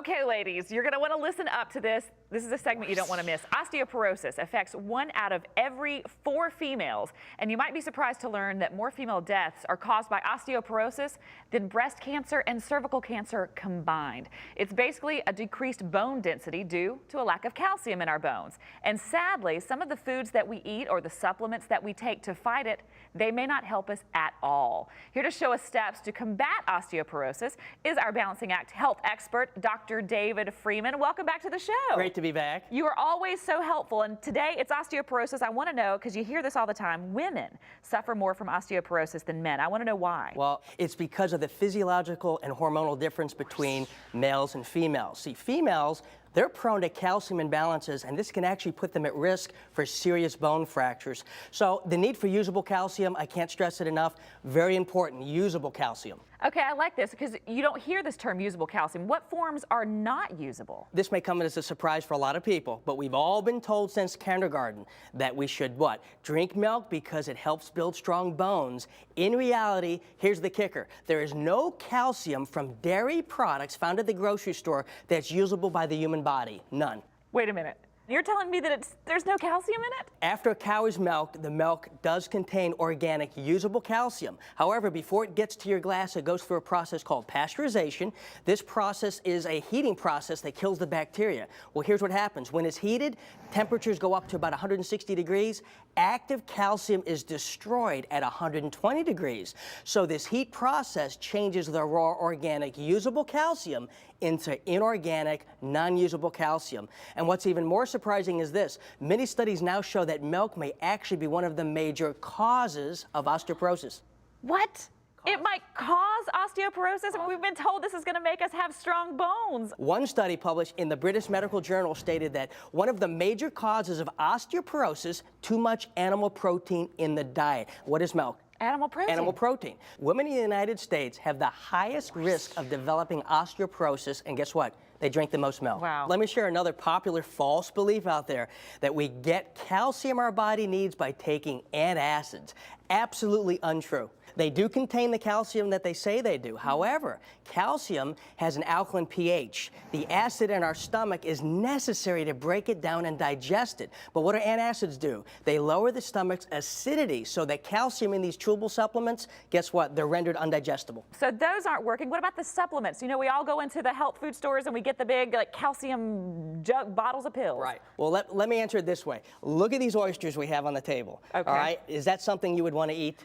Okay, ladies, you're going to want to listen up to this. This is a segment you don't want to miss. Osteoporosis affects 1 out of every 4 females, and you might be surprised to learn that more female deaths are caused by osteoporosis than breast cancer and cervical cancer combined. It's basically a decreased bone density due to a lack of calcium in our bones. And sadly, some of the foods that we eat or the supplements that we take to fight it, they may not help us at all. Here to show us steps to combat osteoporosis is our Balancing Act health expert, Dr. David Freeman. Welcome back to the show. Great to be back. You are always so helpful, and today it's osteoporosis. I want to know, because you hear this all the time, women suffer more from osteoporosis than men. I want to know why. Well, it's because of the physiological and hormonal difference between males and females. See, females, they're prone to calcium imbalances, and this can actually put them at risk for serious bone fractures. So the need for usable calcium, I can't stress it enough, very important, usable calcium. Okay, I like this because you don't hear this term usable calcium. What forms are not usable? This may come as a surprise for a lot of people, but we've all been told since kindergarten that we should what? Drink milk because it helps build strong bones. In reality, here's the kicker. There is no calcium from dairy products found at the grocery store that's usable by the human body. None. Wait a minute. You're telling me that there's no calcium in it? After a cow is milked, the milk does contain organic, usable calcium. However, before it gets to your glass, it goes through a process called pasteurization. This process is a heating process that kills the bacteria. Well, here's what happens. When it's heated, temperatures go up to about 160 degrees. Active calcium is destroyed at 120 degrees. So this heat process changes the raw organic usable calcium into inorganic, non-usable calcium. And what's even more surprising is this. Many studies now show that milk may actually be one of the major causes of osteoporosis. What? It might cause osteoporosis? I mean, we've been told this is going to make us have strong bones. One study published in the British Medical Journal stated that one of the major causes of osteoporosis, too much animal protein in the diet. What is milk? Animal protein. Animal protein. Women in the United States have the highest risk of developing osteoporosis, and guess what? They drink the most milk. Wow. Let me share another popular false belief out there that we get calcium our body needs by taking antacids. Absolutely untrue. They do contain the calcium that they say they do. However, calcium has an alkaline pH. The acid in our stomach is necessary to break it down and digest it. But what do antacids do? They lower the stomach's acidity so that calcium in these chewable supplements, guess what? They're rendered undigestible. So those aren't working. What about the supplements? You know, we all go into the health food stores and we get the big calcium jug bottles of pills. Right. Well, let me answer it this way. Look at these oysters we have on the table. Okay. All right. Is that something you would want to eat?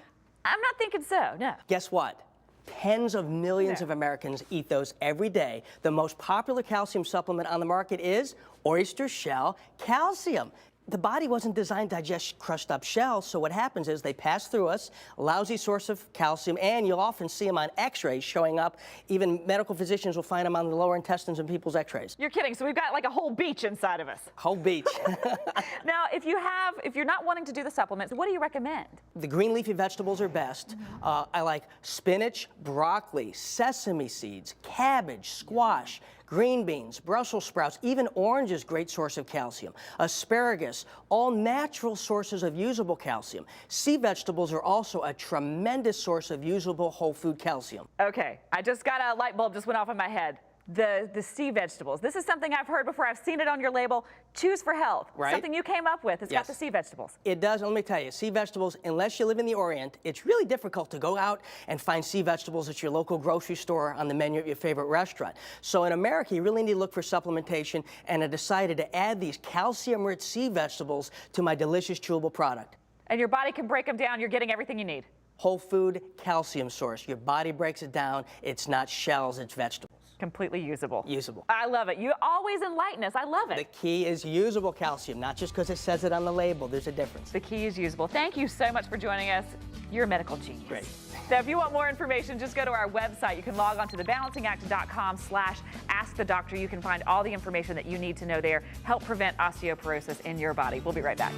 I'm not thinking so, no. Guess what? Tens of millions of Americans eat those every day. The most popular calcium supplement on the market is oyster shell calcium. The body wasn't designed to digest crushed up shells, so what happens is they pass through us, lousy source of calcium, and you'll often see them on x-rays showing up. Even medical physicians will find them on the lower intestines in people's x-rays. You're kidding, so we've got like a whole beach inside of us. Whole beach. Now, if you're not wanting to do the supplements, what do you recommend? The green leafy vegetables are best. I like spinach, broccoli, sesame seeds, cabbage, squash, green beans, Brussels sprouts, even oranges, great source of calcium. Asparagus, all natural sources of usable calcium. Sea vegetables are also a tremendous source of usable whole food calcium. Okay, I just got a light bulb just went off in my head. The sea vegetables. This is something I've heard before. I've seen it on your label. Choose for Health. Right. Something you came up with. It's got the sea vegetables. It does. Let me tell you, sea vegetables, unless you live in the Orient, it's really difficult to go out and find sea vegetables at your local grocery store on the menu at your favorite restaurant. So in America, you really need to look for supplementation, and I decided to add these calcium-rich sea vegetables to my delicious chewable product. And your body can break them down. You're getting everything you need. Whole food calcium source. Your body breaks it down. It's not shells, it's vegetables. Completely usable. Usable. I love it. You always enlighten us. I love it. The key is usable calcium, not just because it says it on the label. There's a difference. The key is usable. Thank you so much for joining us. You're a medical genius. Great. So if you want more information, just go to our website. You can log on to thebalancingact.com/askthedoctor. You can find all the information that you need to know there. Help prevent osteoporosis in your body. We'll be right back.